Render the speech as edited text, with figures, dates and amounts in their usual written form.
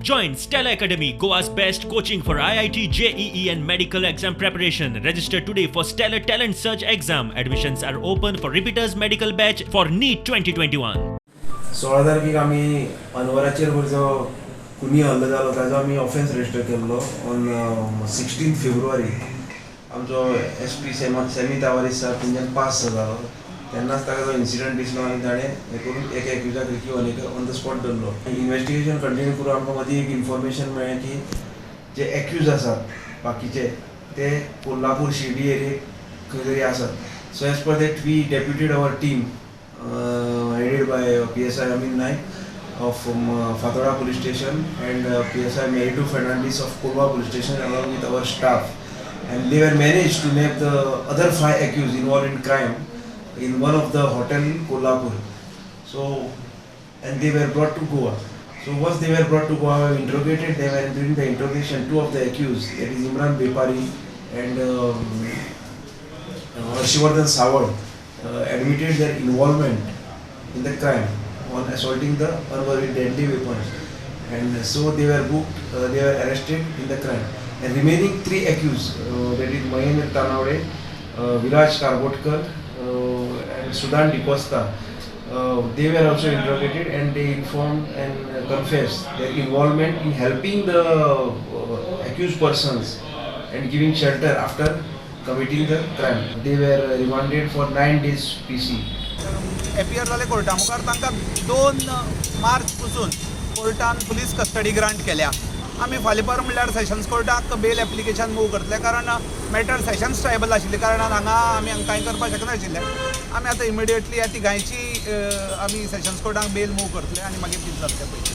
Join Stella Academy, Goa's best coaching for IIT, JEE and medical exam preparation. Register today for Stellar Talent Search exam. Admissions are open for repeaters medical batch for NEET 2021. 16 तारखेक आमी अनवराचेर जो कुनी hello जालो ताजो आमी offence register केल्लो on 16 February आमचो SP semi तावारी sir तेंच्यान पास जालो तेन्नाच ताका जो इन्सिडंट दिसलो आनी ताणें हें करून एक एक्युजाक रिक्यू आनी ऑन द स्पॉट धरलो. इन्वेस्टिगेशन कंटिन्यू करून आमकां मदीं एक इन्फॉर्मेशन मेळ्ळें की जे एक्यूज आसात बाकीचे ते कोल्हापूर शिर्डी एरियेक खंय तरी आसात. So as per that we deputed our team headed by PSI Amin Naik of Fathoda Police Station and PSI Meritu Fernandez of Kolwa Police Station along with our staff, and they were managed to nab the other 5 accused involved in crime in one of the hotel in Kolhapur. So and they were brought to Goa. So once they were brought to Goa, we interrogated them, and during the interrogation 2 of the accused, that is Imran Bepari and Shivardhan Sawad, admitted their involvement in the crime on assaulting the armed with deadly weapons, and so they were booked, they were arrested in the crime. And remaining 3 accused, that is Mahendra Tanawade, Viraj Karbotkar and Sudan Dicosta, they were also interrogated, and they informed and confessed their involvement in helping the accused persons and giving shelter after committing the crime. They were remanded for 9 days PC. Appear जाले Carta मुखार तांकां 2 मार्च पासून कोर्टान police custody grant केल्या. आमी फाल्यां पर म्हणल्यार sessions कोर्टाक bell application move करतले, कारण मॅटर सेशन्स ट्रायबल आशिल्ले कारणान हांगा आमी कांय करपाक शकनाशिल्ले. आमी आतां इमिडिएटली ह्या तिगांयची आमी सेशन्स कोर्टाक बेल मूव करतले आनी मागीर कितें जातलें पळय.